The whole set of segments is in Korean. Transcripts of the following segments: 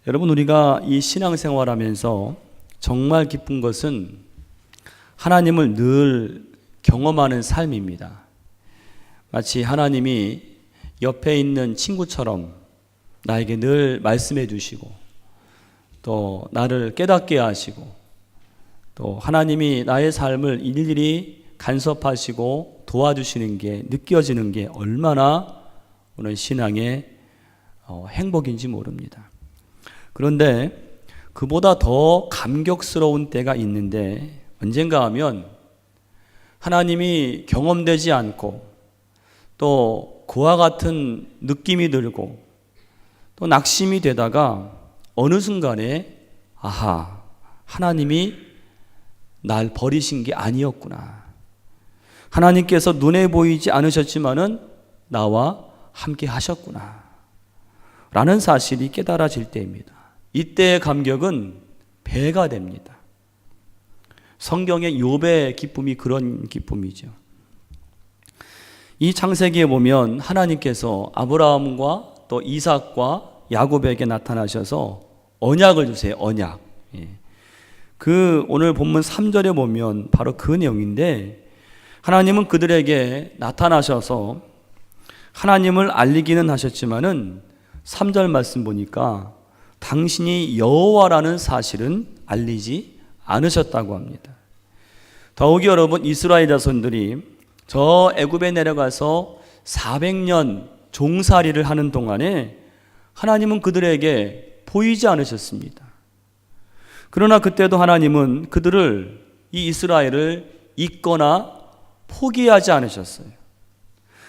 여러분, 우리가 이 신앙생활 하면서 정말 기쁜 것은 하나님을 늘 경험하는 삶입니다. 마치 하나님이 옆에 있는 친구처럼 나에게 늘 말씀해 주시고, 또 나를 깨닫게 하시고, 또 하나님이 나의 삶을 일일이 간섭하시고 도와주시는 게 느껴지는 게 얼마나 오늘 신앙의 행복인지 모릅니다. 그런데 그보다 더 감격스러운 때가 있는데, 언젠가 하면 하나님이 경험되지 않고 또 그와 같은 느낌이 들고 또 낙심이 되다가 어느 순간에 아하, 하나님이 날 버리신 게 아니었구나. 하나님께서 눈에 보이지 않으셨지만은 나와 함께 하셨구나 라는 사실이 깨달아질 때입니다. 이때의 감격은 배가 됩니다. 성경의 욥의 기쁨이 그런 기쁨이죠. 이 창세기에 보면 하나님께서 아브라함과 또 이삭과 야곱에게 나타나셔서 언약을 주세요. 언약. 그 오늘 본문 3절에 보면 바로 그 내용인데, 하나님은 그들에게 나타나셔서 하나님을 알리기는 하셨지만은 3절 말씀 보니까 당신이 여호와라는 사실은 알리지 않으셨다고 합니다. 더욱이 여러분, 이스라엘 자손들이 저 애굽에 내려가서 400년 종살이를 하는 동안에 하나님은 그들에게 보이지 않으셨습니다. 그러나 그때도 하나님은 그들을, 이 이스라엘을 잊거나 포기하지 않으셨어요.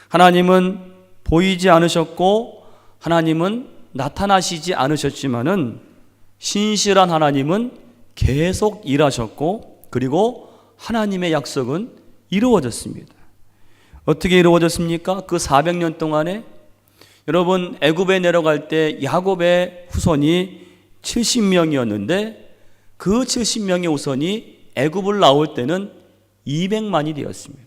하나님은 보이지 않으셨고 하나님은 나타나시지 않으셨지만은 신실한 하나님은 계속 일하셨고, 그리고 하나님의 약속은 이루어졌습니다. 어떻게 이루어졌습니까? 그 400년 동안에 여러분, 애굽에 내려갈 때 야곱의 후손이 70명이었는데 그 70명의 후손이 애굽을 나올 때는 200만이 되었습니다.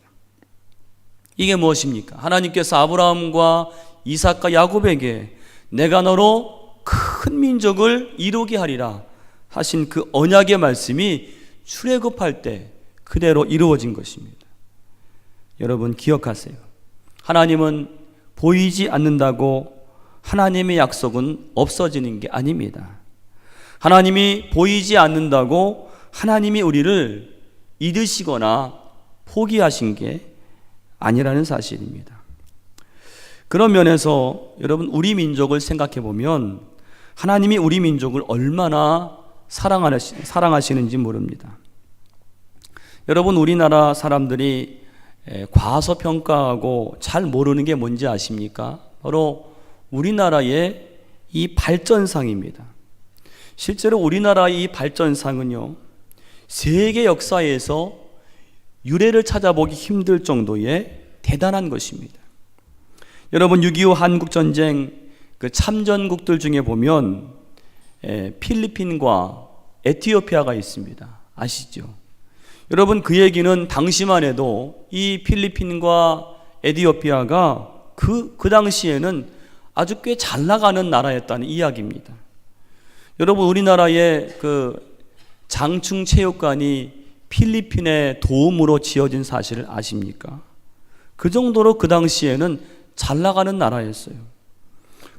이게 무엇입니까? 하나님께서 아브라함과 이삭과 야곱에게 내가 너로 큰 민족을 이루게 하리라 하신 그 언약의 말씀이 출애굽할 때 그대로 이루어진 것입니다. 여러분, 기억하세요. 하나님은 보이지 않는다고 하나님의 약속은 없어지는 게 아닙니다. 하나님이 보이지 않는다고 하나님이 우리를 잊으시거나 포기하신 게 아니라는 사실입니다. 그런 면에서 여러분, 우리 민족을 생각해 보면 하나님이 우리 민족을 얼마나 사랑하시는지 모릅니다. 여러분, 우리나라 사람들이 과소평가하고 잘 모르는 게 뭔지 아십니까? 바로 우리나라의 이 발전상입니다. 실제로 우리나라의 이 발전상은요, 세계 역사에서 유래를 찾아보기 힘들 정도의 대단한 것입니다. 여러분, 6.25 한국전쟁 그 참전국들 중에 보면 필리핀과 에티오피아가 있습니다. 아시죠? 여러분, 그 얘기는 당시만 해도 이 필리핀과 에티오피아가 그 당시에는 아주 꽤 잘 나가는 나라였다는 이야기입니다. 여러분, 우리나라의 그 장충체육관이 필리핀의 도움으로 지어진 사실을 아십니까? 그 정도로 그 당시에는 잘 나가는 나라였어요.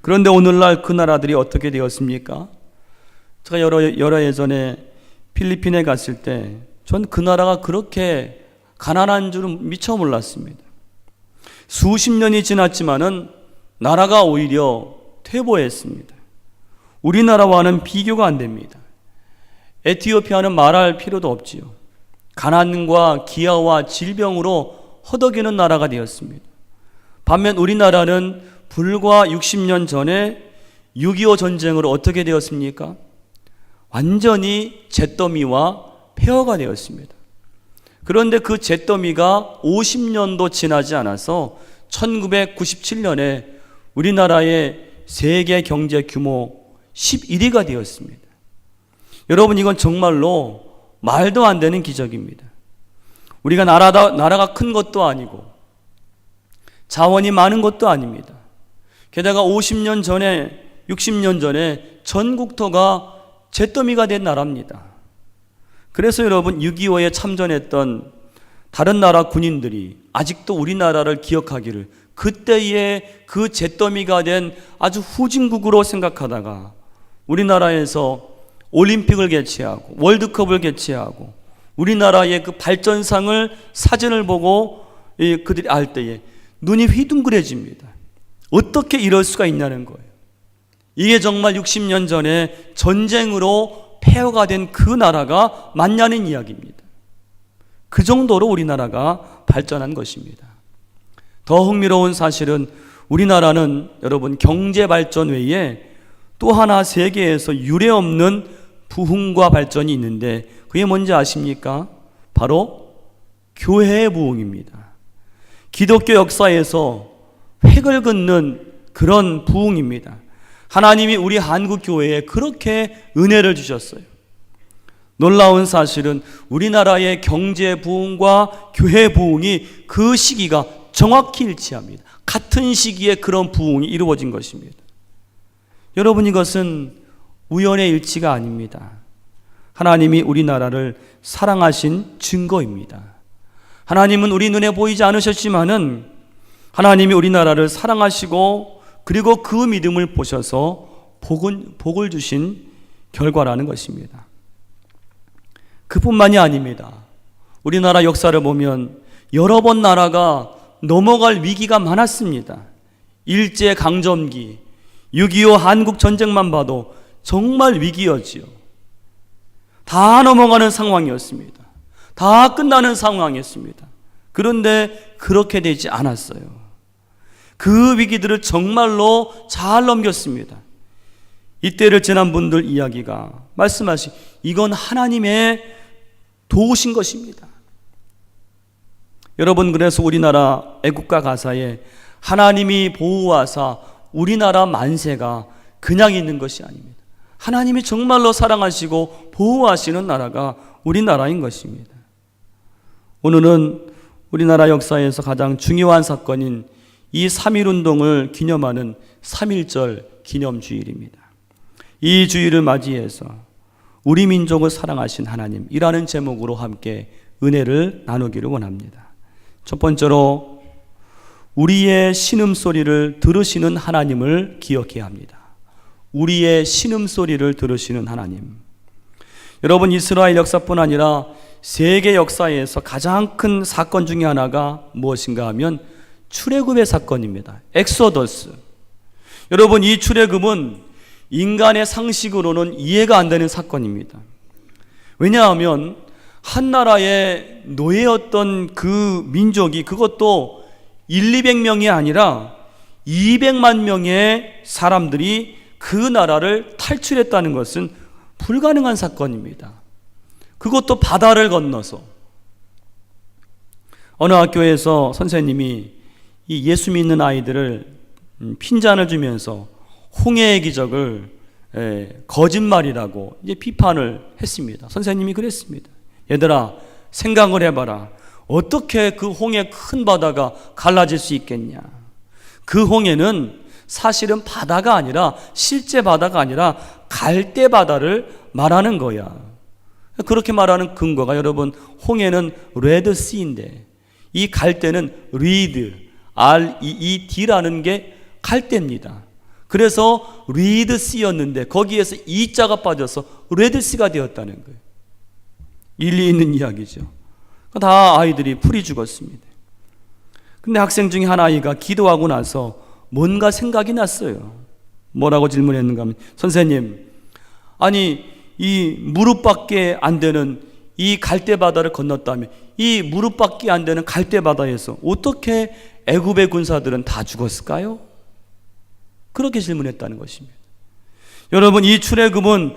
그런데 오늘날 그 나라들이 어떻게 되었습니까? 제가 여러 예전에 필리핀에 갔을 때 전 그 나라가 그렇게 가난한 줄은 미처 몰랐습니다. 수십 년이 지났지만은 나라가 오히려 퇴보했습니다. 우리나라와는 비교가 안 됩니다. 에티오피아는 말할 필요도 없지요. 가난과 기아와 질병으로 허덕이는 나라가 되었습니다. 반면 우리나라는 불과 60년 전에 6.25 전쟁으로 어떻게 되었습니까? 완전히 잿더미와 폐허가 되었습니다. 그런데 그 잿더미가 50년도 지나지 않아서 1997년에 우리나라의 세계 경제 규모 11위가 되었습니다. 여러분, 이건 정말로 말도 안 되는 기적입니다. 우리가 나라가 큰 것도 아니고 자원이 많은 것도 아닙니다. 게다가 50년 전에 60년 전에 전국토가 잿더미가 된 나라입니다. 그래서 여러분 6.25에 참전했던 다른 나라 군인들이 아직도 우리나라를 기억하기를 그때의 그 잿더미가 된 아주 후진국으로 생각하다가 우리나라에서 올림픽을 개최하고 월드컵을 개최하고 우리나라의 그 발전상을 사진을 보고 그들이 알 때에 눈이 휘둥그레집니다. 어떻게 이럴 수가 있냐는 거예요. 이게 정말 60년 전에 전쟁으로 폐허가 된 그 나라가 맞냐는 이야기입니다. 그 정도로 우리나라가 발전한 것입니다. 더 흥미로운 사실은 우리나라는 여러분 경제 발전 외에 또 하나 세계에서 유례없는 부흥과 발전이 있는데 그게 뭔지 아십니까? 바로 교회의 부흥입니다. 기독교 역사에서 획을 긋는 그런 부흥입니다. 하나님이 우리 한국 교회에 그렇게 은혜를 주셨어요. 놀라운 사실은 우리나라의 경제 부흥과 교회 부흥이 그 시기가 정확히 일치합니다. 같은 시기에 그런 부흥이 이루어진 것입니다. 여러분, 이것은 우연의 일치가 아닙니다. 하나님이 우리나라를 사랑하신 증거입니다. 하나님은 우리 눈에 보이지 않으셨지만은 하나님이 우리나라를 사랑하시고 그리고 그 믿음을 보셔서 복을 주신 결과라는 것입니다. 그뿐만이 아닙니다. 우리나라 역사를 보면 여러 번 나라가 넘어갈 위기가 많았습니다. 일제강점기, 6.25 한국전쟁만 봐도 정말 위기였지요. 다 넘어가는 상황이었습니다. 다 끝나는 상황이었습니다. 그런데 그렇게 되지 않았어요. 그 위기들을 정말로 잘 넘겼습니다. 이때를 지난 분들 이야기가 말씀하신 이건 하나님의 도우신 것입니다. 여러분, 그래서 우리나라 애국가 가사에 하나님이 보호하사 우리나라 만세가 그냥 있는 것이 아닙니다. 하나님이 정말로 사랑하시고 보호하시는 나라가 우리나라인 것입니다. 오늘은 우리나라 역사에서 가장 중요한 사건인 이 3.1운동을 기념하는 3.1절 기념주일입니다. 이 주일을 맞이해서 우리 민족을 사랑하신 하나님이라는 제목으로 함께 은혜를 나누기를 원합니다. 첫 번째로 우리의 신음소리를 들으시는 하나님을 기억해야 합니다. 우리의 신음소리를 들으시는 하나님. 여러분, 이스라엘 역사뿐 아니라 세계 역사에서 가장 큰 사건 중에 하나가 무엇인가 하면 출애굽의 사건입니다. 엑소더스. 여러분, 이 출애굽은 인간의 상식으로는 이해가 안 되는 사건입니다. 왜냐하면 한 나라의 노예였던 그 민족이 그것도 200명이 아니라 200만 명의 사람들이 그 나라를 탈출했다는 것은 불가능한 사건입니다. 그것도 바다를 건너서. 어느 학교에서 선생님이 이 예수 믿는 아이들을 핀잔을 주면서 홍해의 기적을 거짓말이라고 이제 비판을 했습니다. 선생님이 그랬습니다. 얘들아, 생각을 해봐라. 어떻게 그 홍해 큰 바다가 갈라질 수 있겠냐? 그 홍해는 사실은 바다가 아니라 실제 바다가 아니라 갈대 바다를 말하는 거야. 그렇게 말하는 근거가 여러분, 홍해는 레드시인데 이 갈대는 리드, R-E-E-D라는 게 갈대입니다. 그래서 리드시였는데 거기에서 이자가 빠져서 레드시가 되었다는 거예요. 일리 있는 이야기죠. 다 아이들이 풀이 죽었습니다. 근데 학생 중에 한 아이가 기도하고 나서 뭔가 생각이 났어요. 뭐라고 질문했는가 하면, 선생님, 아니 이 무릎밖에 안 되는 이 갈대바다를 건넜다면 이 무릎밖에 안 되는 갈대바다에서 어떻게 애굽의 군사들은 다 죽었을까요? 그렇게 질문했다는 것입니다. 여러분, 이 출애굽은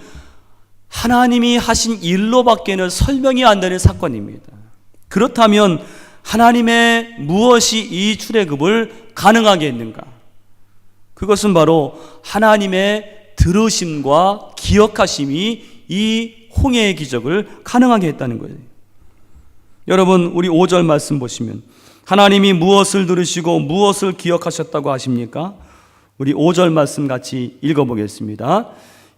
하나님이 하신 일로밖에는 설명이 안 되는 사건입니다. 그렇다면 하나님의 무엇이 이 출애굽을 가능하게 했는가? 그것은 바로 하나님의 들으심과 기억하심이 이 홍해의 기적을 가능하게 했다는 거예요. 여러분, 우리 5절 말씀 보시면 하나님이 무엇을 들으시고 무엇을 기억하셨다고 하십니까? 우리 5절 말씀 같이 읽어보겠습니다.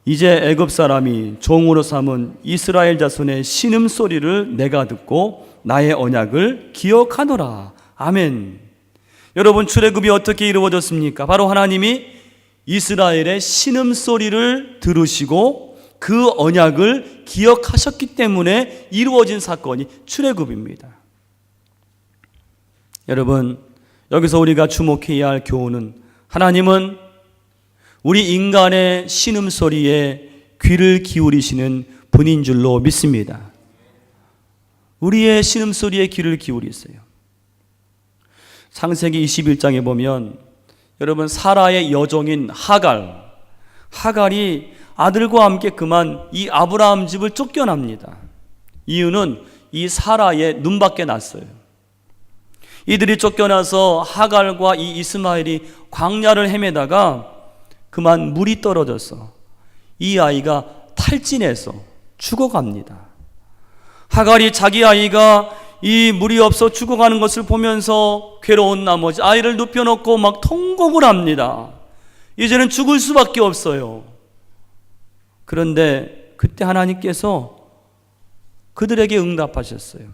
이제 애굽 사람이 종으로 삼은 이스라엘 자손의 신음소리를 내가 듣고 나의 언약을 기억하노라. 아멘. 여러분, 출애굽이 어떻게 이루어졌습니까? 바로 하나님이 이스라엘의 신음소리를 들으시고 그 언약을 기억하셨기 때문에 이루어진 사건이 출애굽입니다. 여러분, 여기서 우리가 주목해야 할 교훈은 하나님은 우리 인간의 신음소리에 귀를 기울이시는 분인 줄로 믿습니다. 우리의 신음소리에 귀를 기울이세요. 창세기 21장에 보면 여러분, 사라의 여종인 하갈이 아들과 함께 그만 이 아브라함 집을 쫓겨납니다. 이유는 이 사라의 눈밖에 났어요. 이들이 쫓겨나서 하갈과 이 이스마엘이 광야를 헤매다가 그만 물이 떨어져서 이 아이가 탈진해서 죽어갑니다. 하갈이 자기 아이가 이 물이 없어 죽어가는 것을 보면서 괴로운 나머지 아이를 눕혀놓고 막 통곡을 합니다. 이제는 죽을 수밖에 없어요. 그런데 그때 하나님께서 그들에게 응답하셨어요.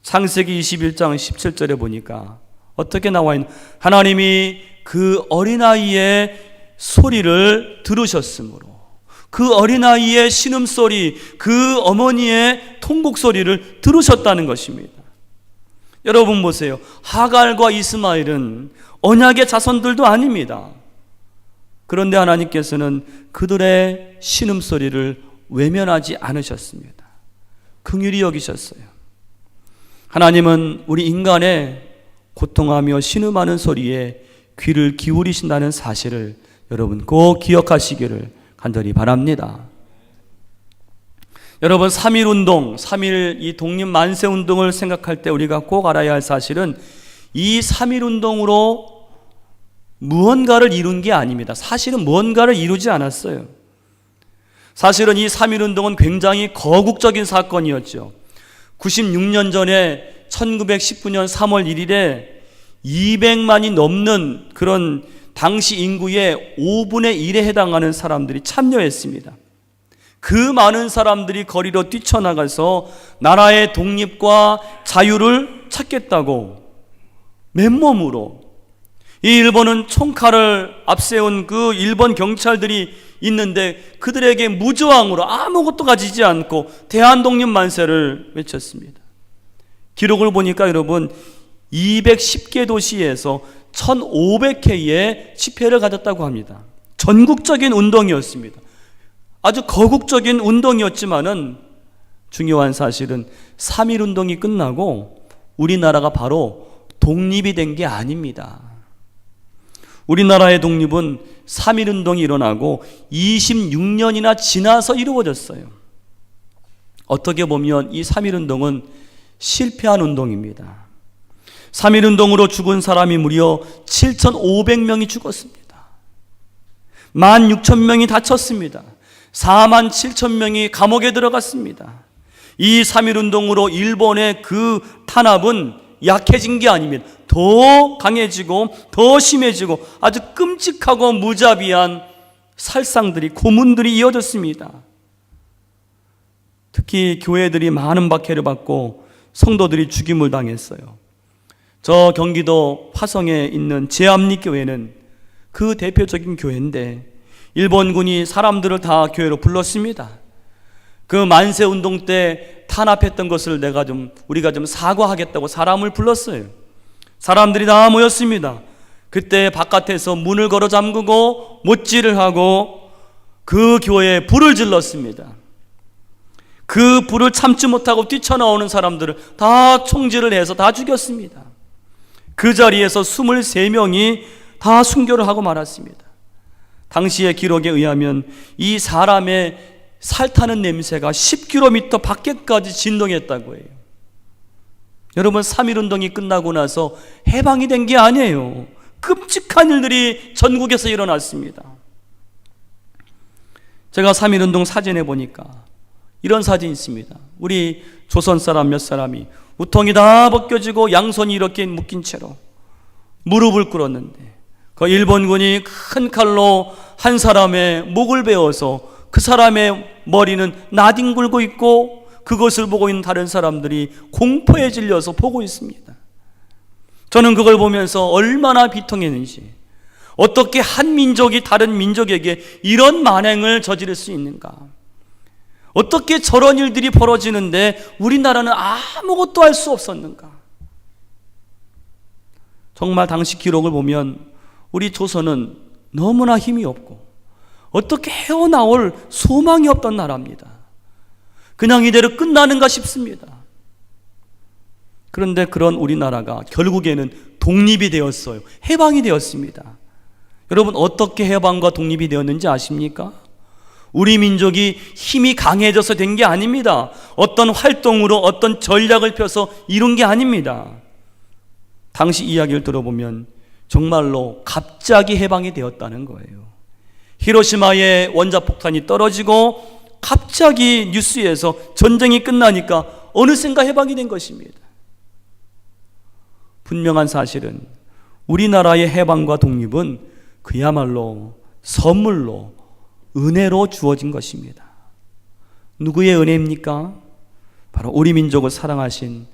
창세기 21장 17절에 보니까 어떻게 나와 있는, 하나님이 그 어린아이의 소리를 들으셨으므로, 그 어린아이의 신음소리, 그 어머니의 통곡소리를 들으셨다는 것입니다. 여러분 보세요. 하갈과 이스마엘은 언약의 자손들도 아닙니다. 그런데 하나님께서는 그들의 신음소리를 외면하지 않으셨습니다. 긍휼히 여기셨어요. 하나님은 우리 인간의 고통하며 신음하는 소리에 귀를 기울이신다는 사실을 여러분 꼭 기억하시기를 간절히 바랍니다. 여러분, 3.1운동, 3.1 이 독립만세운동을 생각할 때 우리가 꼭 알아야 할 사실은 이 3.1운동으로 무언가를 이룬 게 아닙니다. 사실은 무언가를 이루지 않았어요. 사실은 이 3.1운동은 굉장히 거국적인 사건이었죠. 96년 전에 1919년 3월 1일에 200만이 넘는 그런 당시 인구의 5분의 1에 해당하는 사람들이 참여했습니다. 그 많은 사람들이 거리로 뛰쳐나가서 나라의 독립과 자유를 찾겠다고 맨몸으로, 이 일본은 총칼을 앞세운 그 일본 경찰들이 있는데 그들에게 무저항으로 아무것도 가지지 않고 대한독립 만세를 외쳤습니다. 기록을 보니까 여러분 210개 도시에서 1500회의 집회를 가졌다고 합니다. 전국적인 운동이었습니다. 아주 거국적인 운동이었지만은 중요한 사실은 3.1 운동이 끝나고 우리나라가 바로 독립이 된 게 아닙니다. 우리나라의 독립은 3.1 운동이 일어나고 26년이나 지나서 이루어졌어요. 어떻게 보면 이 3.1 운동은 실패한 운동입니다. 3.1 운동으로 죽은 사람이 무려 7,500명이 죽었습니다. 16,000명이 다쳤습니다. 47,000명이 감옥에 들어갔습니다. 이 3.1 운동으로 일본의 그 탄압은 약해진 게 아닙니다. 더 강해지고 더 심해지고 아주 끔찍하고 무자비한 살상들이, 고문들이 이어졌습니다. 특히 교회들이 많은 박해를 받고 성도들이 죽임을 당했어요. 저 경기도 화성에 있는 제암리교회는 그 대표적인 교회인데 일본군이 사람들을 다 교회로 불렀습니다. 그 만세운동 때 탄압했던 것을 우리가 좀 사과하겠다고 사람을 불렀어요. 사람들이 다 모였습니다. 그때 바깥에서 문을 걸어 잠그고 못질을 하고 그 교회에 불을 질렀습니다. 그 불을 참지 못하고 뛰쳐나오는 사람들을 다 총질을 해서 다 죽였습니다. 그 자리에서 23명이 다 순교를 하고 말았습니다. 당시의 기록에 의하면 이 사람의 살타는 냄새가 10km 밖에까지 진동했다고 해요. 여러분, 3.1 운동이 끝나고 나서 해방이 된 게 아니에요. 끔찍한 일들이 전국에서 일어났습니다. 제가 3.1 운동 사진에 보니까 이런 사진이 있습니다. 우리 조선 사람 몇 사람이 우통이 다 벗겨지고 양손이 이렇게 묶인 채로 무릎을 꿇었는데 그 일본군이 큰 칼로 한 사람의 목을 베어서 그 사람의 머리는 나뒹굴고 있고 그것을 보고 있는 다른 사람들이 공포에 질려서 보고 있습니다. 저는 그걸 보면서 얼마나 비통했는지, 어떻게 한 민족이 다른 민족에게 이런 만행을 저지를 수 있는가, 어떻게 저런 일들이 벌어지는데 우리나라는 아무것도 할 수 없었는가. 정말 당시 기록을 보면 우리 조선은 너무나 힘이 없고 어떻게 헤어나올 소망이 없던 나라입니다. 그냥 이대로 끝나는가 싶습니다. 그런데 그런 우리나라가 결국에는 독립이 되었어요. 해방이 되었습니다. 여러분, 어떻게 해방과 독립이 되었는지 아십니까? 우리 민족이 힘이 강해져서 된 게 아닙니다. 어떤 활동으로 어떤 전략을 펴서 이룬 게 아닙니다. 당시 이야기를 들어보면 정말로 갑자기 해방이 되었다는 거예요. 히로시마에 원자폭탄이 떨어지고 갑자기 뉴스에서 전쟁이 끝나니까 어느샌가 해방이 된 것입니다. 분명한 사실은 우리나라의 해방과 독립은 그야말로 선물로, 은혜로 주어진 것입니다. 누구의 은혜입니까? 바로 우리 민족을 사랑하신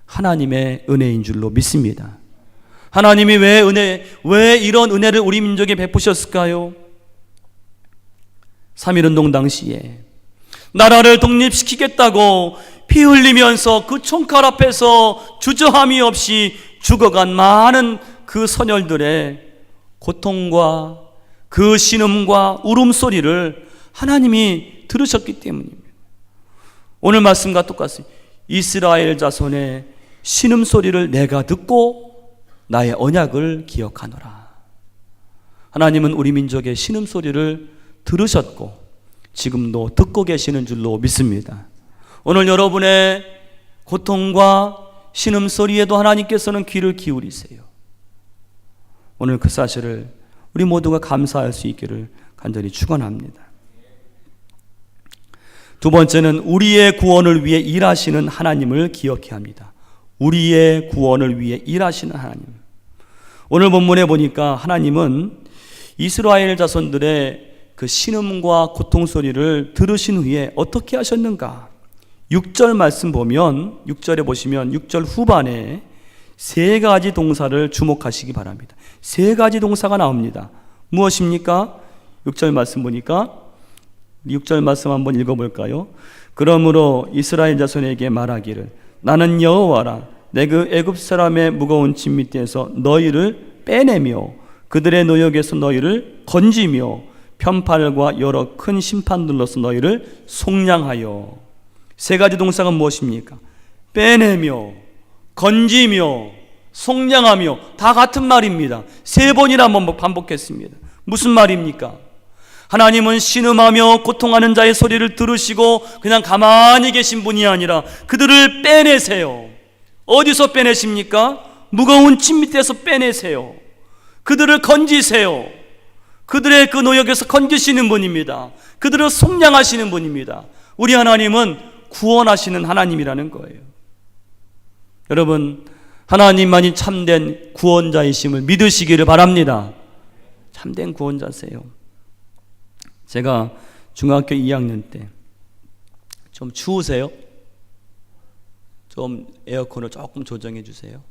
하나님의 은혜인 줄로 믿습니다. 하나님이 왜 이런 은혜를 우리 민족에 베푸셨을까요? 3.1운동 당시에 나라를 독립시키겠다고 피 흘리면서 그 총칼 앞에서 주저함이 없이 죽어간 많은 그 선열들의 고통과 그 신음과 울음소리를 하나님이 들으셨기 때문입니다. 오늘 말씀과 똑같습니다. 이스라엘 자손의 신음소리를 내가 듣고 나의 언약을 기억하노라. 하나님은 우리 민족의 신음소리를 들으셨고 지금도 듣고 계시는 줄로 믿습니다. 오늘 여러분의 고통과 신음소리에도 하나님께서는 귀를 기울이세요. 오늘 그 사실을 우리 모두가 감사할 수 있기를 간절히 축원합니다. 두 번째는 우리의 구원을 위해 일하시는 하나님을 기억해야 합니다. 우리의 구원을 위해 일하시는 하나님. 오늘 본문에 보니까 하나님은 이스라엘 자손들의 그 신음과 고통 소리를 들으신 후에 어떻게 하셨는가? 6절 말씀 보면, 6절에 보시면 6절 후반에 세 가지 동사를 주목하시기 바랍니다. 세 가지 동사가 나옵니다. 무엇입니까? 6절 말씀 보니까 6절 말씀 한번 읽어볼까요? 그러므로 이스라엘 자손에게 말하기를 나는 여호와라. 내 그 애굽 사람의 무거운 짐 밑에서 너희를 빼내며 그들의 노역에서 너희를 건지며 편팔과 여러 큰 심판들로서 너희를 속량하여. 세 가지 동사가 무엇입니까? 빼내며, 건지며, 속량하며, 다 같은 말입니다. 세 번이나 한번 반복했습니다. 무슨 말입니까? 하나님은 신음하며 고통하는 자의 소리를 들으시고 그냥 가만히 계신 분이 아니라 그들을 빼내세요. 어디서 빼내십니까? 무거운 짐 밑에서 빼내세요. 그들을 건지세요. 그들의 그 노역에서 건지시는 분입니다. 그들을 속량하시는 분입니다. 우리 하나님은 구원하시는 하나님이라는 거예요. 여러분, 하나님만이 참된 구원자이심을 믿으시기를 바랍니다. 참된 구원자세요. 제가 중학교 2학년 때 좀 추우세요? 좀 에어컨을 조금 조정해 주세요.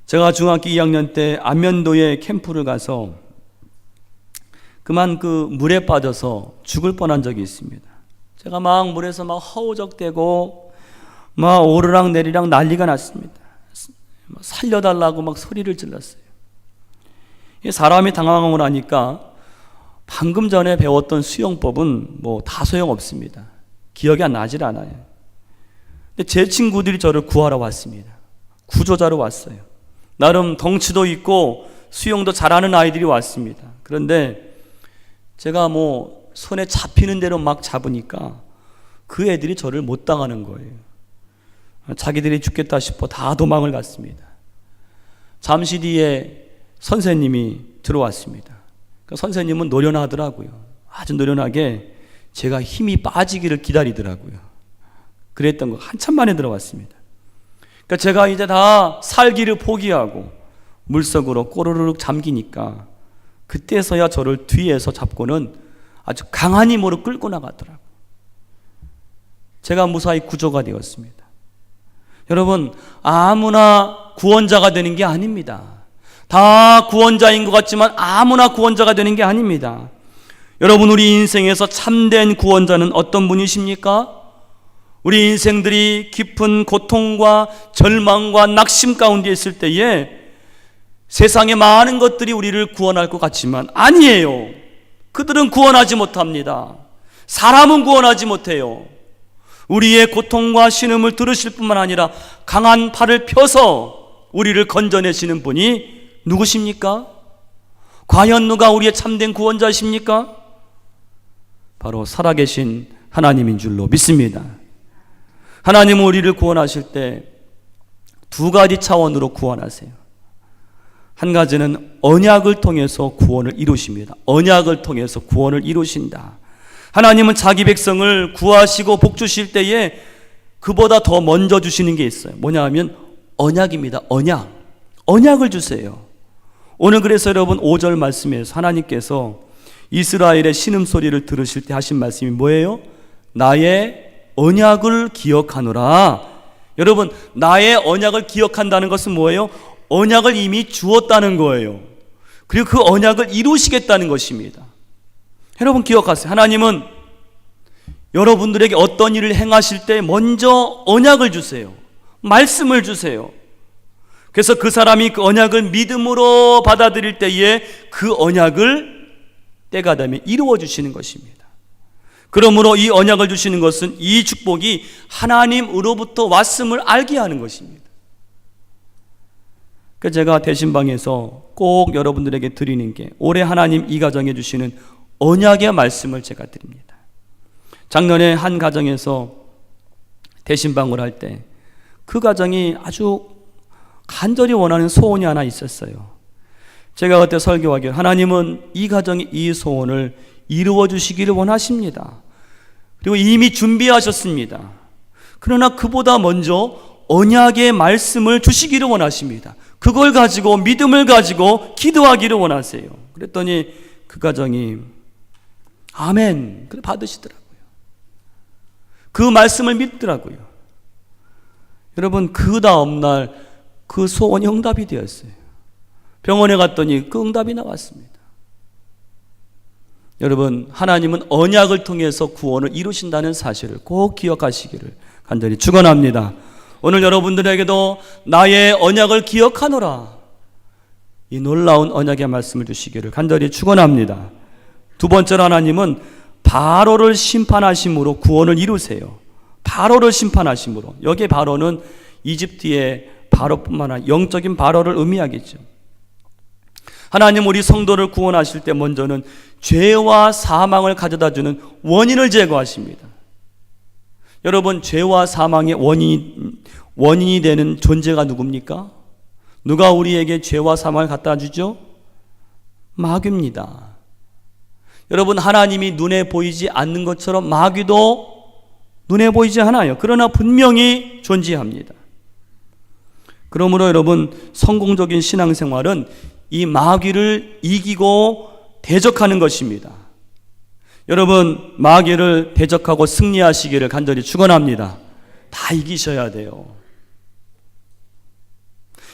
제가 중학교 2학년 때 안면도에 캠프를 가서 그만 그 물에 빠져서 죽을 뻔한 적이 있습니다. 제가 막 물에서 막 허우적대고 막 오르락 내리락 난리가 났습니다. 살려달라고 막 소리를 질렀어요. 사람이 당황을 하니까 방금 전에 배웠던 수영법은 뭐 다 소용없습니다. 기억이 안 나질 않아요. 근데 제 친구들이 저를 구하러 왔습니다. 구조자로 왔어요. 나름 덩치도 있고 수영도 잘하는 아이들이 왔습니다. 그런데 제가 뭐 손에 잡히는 대로 막 잡으니까 그 애들이 저를 못 당하는 거예요. 자기들이 죽겠다 싶어 다 도망을 갔습니다. 잠시 뒤에 선생님이 들어왔습니다. 선생님은 노련하더라고요. 아주 노련하게 제가 힘이 빠지기를 기다리더라고요. 그랬던 거 한참 만에 들어왔습니다. 그러니까 제가 이제 다 살기를 포기하고 물속으로 꼬르륵 잠기니까 그때서야 저를 뒤에서 잡고는 아주 강한 힘으로 끌고 나가더라고요. 제가 무사히 구조가 되었습니다. 여러분, 아무나 구원자가 되는 게 아닙니다. 다 구원자인 것 같지만 아무나 구원자가 되는 게 아닙니다. 여러분, 우리 인생에서 참된 구원자는 어떤 분이십니까? 우리 인생들이 깊은 고통과 절망과 낙심 가운데 있을 때에 세상의 많은 것들이 우리를 구원할 것 같지만 아니에요. 그들은 구원하지 못합니다. 사람은 구원하지 못해요. 우리의 고통과 신음을 들으실 뿐만 아니라 강한 팔을 펴서 우리를 건져내시는 분이 누구십니까? 과연 누가 우리의 참된 구원자이십니까? 바로 살아계신 하나님인 줄로 믿습니다. 하나님은 우리를 구원하실 때 두 가지 차원으로 구원하세요. 한 가지는 언약을 통해서 구원을 이루십니다. 언약을 통해서 구원을 이루신다. 하나님은 자기 백성을 구하시고 복 주실 때에 그보다 더 먼저 주시는 게 있어요. 뭐냐 하면 언약입니다. 언약. 언약을 주세요. 오늘 그래서 여러분 5절 말씀에서 하나님께서 이스라엘의 신음소리를 들으실 때 하신 말씀이 뭐예요? 나의 언약을 기억하노라. 여러분, 나의 언약을 기억한다는 것은 뭐예요? 언약을 이미 주었다는 거예요. 그리고 그 언약을 이루시겠다는 것입니다. 여러분 기억하세요. 하나님은 여러분들에게 어떤 일을 행하실 때 먼저 언약을 주세요. 말씀을 주세요. 그래서 그 사람이 그 언약을 믿음으로 받아들일 때에 그 언약을 때가 되면 이루어 주시는 것입니다. 그러므로 이 언약을 주시는 것은 이 축복이 하나님으로부터 왔음을 알게 하는 것입니다. 그래서 제가 대신방에서 꼭 여러분들에게 드리는 게 올해 하나님 이 가정에 주시는 언약의 말씀을 제가 드립니다. 작년에 한 가정에서 대신방을 할 때 그 가정이 아주 간절히 원하는 소원이 하나 있었어요. 제가 그때 설교하기를 하나님은 이 가정의 이 소원을 이루어 주시기를 원하십니다. 그리고 이미 준비하셨습니다. 그러나 그보다 먼저 언약의 말씀을 주시기를 원하십니다. 그걸 가지고 믿음을 가지고 기도하기를 원하세요. 그랬더니 그 가정이 아멘 그래 받으시더라고요. 그 말씀을 믿더라고요. 여러분 그 다음날 그 소원이 응답이 되었어요. 병원에 갔더니 그 응답이 나왔습니다. 여러분 하나님은 언약을 통해서 구원을 이루신다는 사실을 꼭 기억하시기를 간절히 축원합니다. 오늘 여러분들에게도 나의 언약을 기억하노라, 이 놀라운 언약의 말씀을 주시기를 간절히 축원합니다. 두 번째로 하나님은 바로를 심판하심으로 구원을 이루세요. 바로를 심판하심으로. 여기에 바로는 이집트의 바로뿐만 아니라 영적인 바로를 의미하겠죠. 하나님 우리 성도를 구원하실 때 먼저는 죄와 사망을 가져다주는 원인을 제거하십니다. 여러분 죄와 사망의 원인이 되는 존재가 누굽니까? 누가 우리에게 죄와 사망을 갖다 주죠? 마귀입니다. 여러분 하나님이 눈에 보이지 않는 것처럼 마귀도 눈에 보이지 않아요. 그러나 분명히 존재합니다. 그러므로 여러분 성공적인 신앙생활은 이 마귀를 이기고 대적하는 것입니다. 여러분 마귀를 대적하고 승리하시기를 간절히 축원합니다. 다 이기셔야 돼요.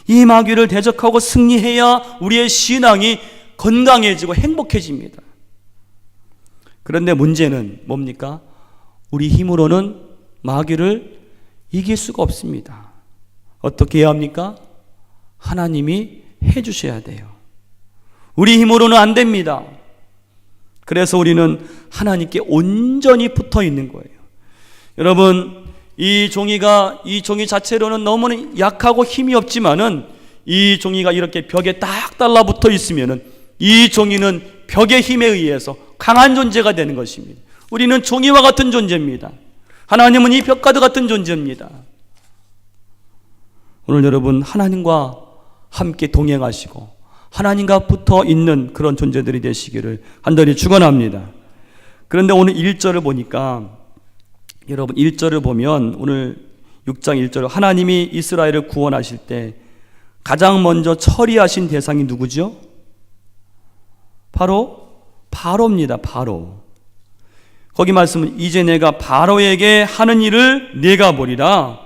이 마귀를 대적하고 승리해야 우리의 신앙이 건강해지고 행복해집니다. 그런데 문제는 뭡니까? 우리 힘으로는 마귀를 이길 수가 없습니다. 어떻게 해야 합니까? 하나님이 해주셔야 돼요. 우리 힘으로는 안 됩니다. 그래서 우리는 하나님께 온전히 붙어 있는 거예요. 여러분 이 종이 자체로는 너무나 약하고 힘이 없지만은 이 종이가 이렇게 벽에 딱 달라붙어 있으면은 이 종이는 벽의 힘에 의해서 강한 존재가 되는 것입니다. 우리는 종이와 같은 존재입니다. 하나님은 이 벽과도 같은 존재입니다. 오늘 여러분 하나님과 함께 동행하시고 하나님과 붙어 있는 그런 존재들이 되시기를 간절히 축원합니다. 그런데 오늘 1절을 보니까 여러분 1절을 보면 오늘 6장 1절을 하나님이 이스라엘을 구원하실 때 가장 먼저 처리하신 대상이 누구죠? 바로 바로입니다. 바로. 거기 말씀은 이제 내가 바로에게 하는 일을 내가 보리라.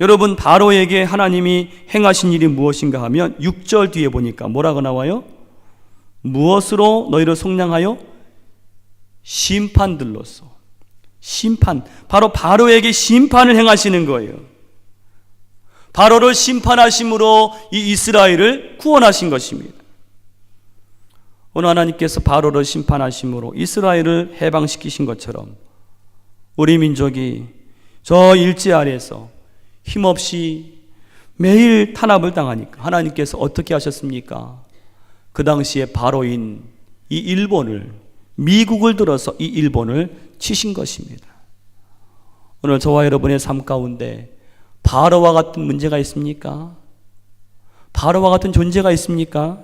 여러분, 바로에게 하나님이 행하신 일이 무엇인가 하면 6절 뒤에 보니까 뭐라고 나와요? 무엇으로 너희를 속량하여? 심판들로서. 심판. 바로 바로에게 심판을 행하시는 거예요. 바로를 심판하심으로 이 이스라엘을 구원하신 것입니다. 오늘 하나님께서 바로를 심판하심으로 이스라엘을 해방시키신 것처럼 우리 민족이 저 일제 아래에서 힘없이 매일 탄압을 당하니까 하나님께서 어떻게 하셨습니까? 그 당시에 바로인 이 일본을, 미국을 들어서 이 일본을 치신 것입니다. 오늘 저와 여러분의 삶 가운데 바로와 같은 문제가 있습니까? 바로와 같은 존재가 있습니까?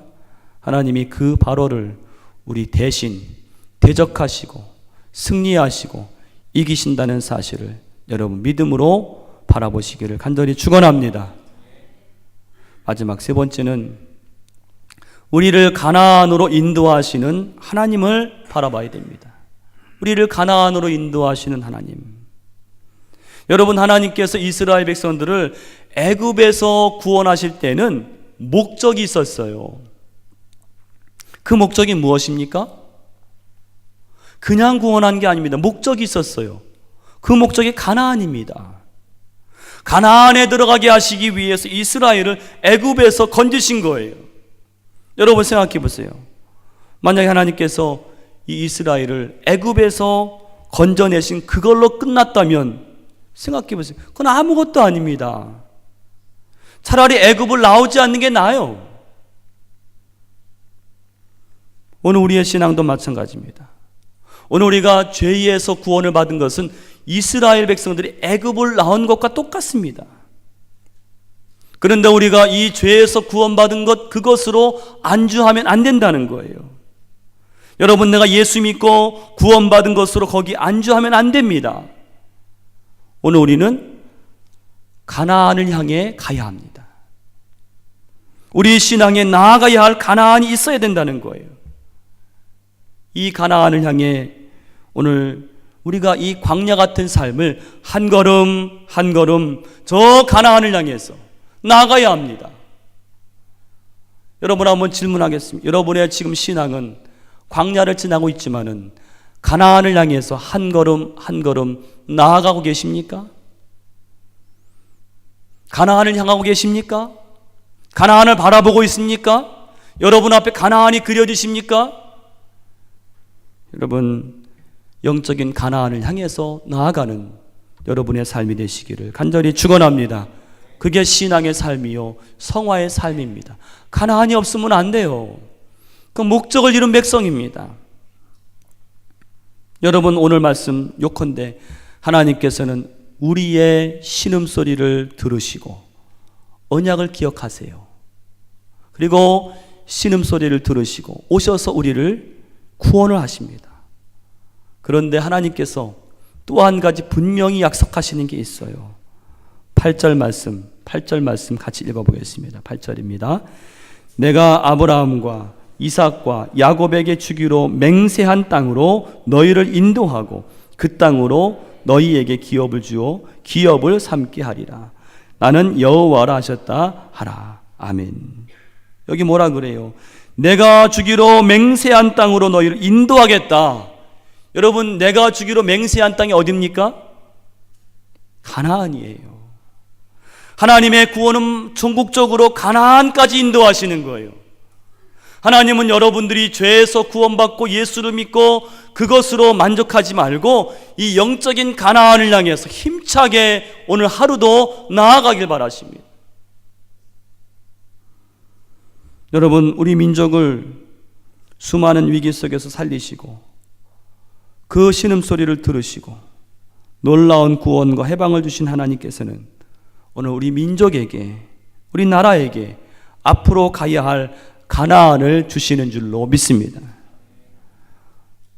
하나님이 그 바로를 우리 대신 대적하시고 승리하시고 이기신다는 사실을 여러분 믿음으로 바라보시기를 간절히 축원합니다. 마지막 세 번째는 우리를 가나안으로 인도하시는 하나님을 바라봐야 됩니다. 우리를 가나안으로 인도하시는 하나님. 여러분, 하나님께서 이스라엘 백성들을 애굽에서 구원하실 때는 목적이 있었어요. 그 목적이 무엇입니까? 그냥 구원한 게 아닙니다. 목적이 있었어요. 그 목적이 가나안입니다. 가나안에 들어가게 하시기 위해서 이스라엘을 애굽에서 건지신 거예요. 여러분 생각해 보세요. 만약에 하나님께서 이 이스라엘을 애굽에서 건져내신 그걸로 끝났다면 생각해 보세요. 그건 아무것도 아닙니다. 차라리 애굽을 나오지 않는 게 나아요. 오늘 우리의 신앙도 마찬가지입니다. 오늘 우리가 죄에서 구원을 받은 것은 이스라엘 백성들이 애굽을 나온 것과 똑같습니다. 그런데 우리가 이 죄에서 구원받은 것 그것으로 안주하면 안 된다는 거예요. 여러분, 내가 예수 믿고 구원받은 것으로 거기 안주하면 안 됩니다. 오늘 우리는 가나안을 향해 가야 합니다. 우리 신앙에 나아가야 할 가나안이 있어야 된다는 거예요. 이 가나안을 향해 오늘 우리가 이 광야 같은 삶을 한 걸음 한 걸음 저 가나안을 향해서 나아가야 합니다. 여러분, 한번 질문하겠습니다. 여러분의 지금 신앙은 광야를 지나고 있지만은 가나안을 향해서 한 걸음 한 걸음 나아가고 계십니까? 가나안을 향하고 계십니까? 가나안을 바라보고 있습니까? 여러분 앞에 가나안이 그려지십니까? 여러분, 영적인 가나안을 향해서 나아가는 여러분의 삶이 되시기를 간절히 축원합니다. 그게 신앙의 삶이요 성화의 삶입니다. 가나안이 없으면 안 돼요. 그 목적을 이룬 백성입니다. 여러분, 오늘 말씀 요컨대 하나님께서는 우리의 신음소리를 들으시고 언약을 기억하세요. 그리고 신음소리를 들으시고 오셔서 우리를 구원을 하십니다. 그런데 하나님께서 또 한 가지 분명히 약속하시는 게 있어요. 8절 말씀 같이 읽어보겠습니다. 8절입니다. 내가 아브라함과 이삭과 야곱에게 주기로 맹세한 땅으로 너희를 인도하고 그 땅으로 너희에게 기업을 주어 기업을 삼게 하리라. 나는 여호와라 하셨다 하라. 아멘. 여기 뭐라 그래요? 내가 주기로 맹세한 땅으로 너희를 인도하겠다. 여러분, 내가 주기로 맹세한 땅이 어디입니까? 가나안이에요. 하나님의 구원은 전국적으로 가나안까지 인도하시는 거예요. 하나님은 여러분들이 죄에서 구원받고 예수를 믿고 그것으로 만족하지 말고 이 영적인 가나안을 향해서 힘차게 오늘 하루도 나아가길 바라십니다. 여러분, 우리 민족을 수많은 위기 속에서 살리시고 그 신음소리를 들으시고 놀라운 구원과 해방을 주신 하나님께서는 오늘 우리 민족에게, 우리 나라에게 앞으로 가야 할 가나안을 주시는 줄로 믿습니다.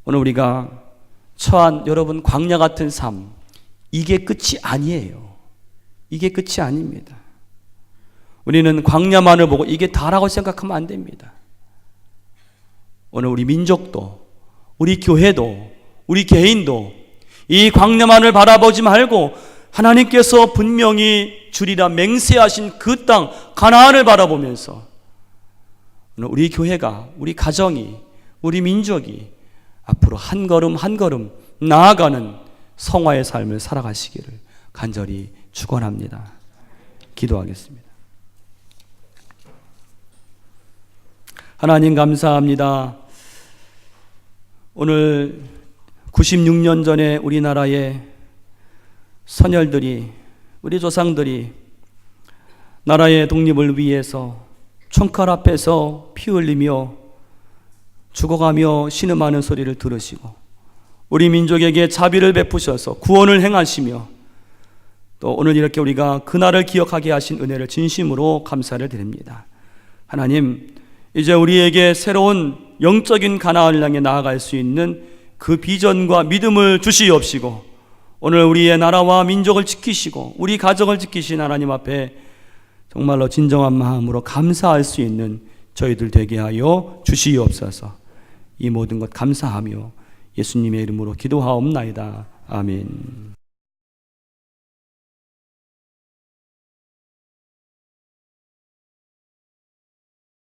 오늘 우리가 처한 여러분 광야 같은 삶, 이게 끝이 아니에요. 이게 끝이 아닙니다. 우리는 광야만을 보고 이게 다라고 생각하면 안 됩니다. 오늘 우리 민족도, 우리 교회도, 우리 개인도 이 광야만을 바라보지 말고 하나님께서 분명히 주리라 맹세하신 그 땅 가나안을 바라보면서 우리 교회가, 우리 가정이, 우리 민족이 앞으로 한 걸음 한 걸음 나아가는 성화의 삶을 살아가시기를 간절히 축원합니다. 기도하겠습니다. 하나님 감사합니다. 오늘 96년 전에 우리나라의 선열들이, 우리 조상들이 나라의 독립을 위해서 총칼 앞에서 피 흘리며 죽어가며 신음하는 소리를 들으시고 우리 민족에게 자비를 베푸셔서 구원을 행하시며 또 오늘 이렇게 우리가 그날을 기억하게 하신 은혜를 진심으로 감사를 드립니다. 하나님, 이제 우리에게 새로운 영적인 가나안을 향해 나아갈 수 있는 그 비전과 믿음을 주시옵시고 오늘 우리의 나라와 민족을 지키시고 우리 가정을 지키신 하나님 앞에 정말로 진정한 마음으로 감사할 수 있는 저희들 되게 하여 주시옵소서. 이 모든 것 감사하며 예수님의 이름으로 기도하옵나이다. 아멘.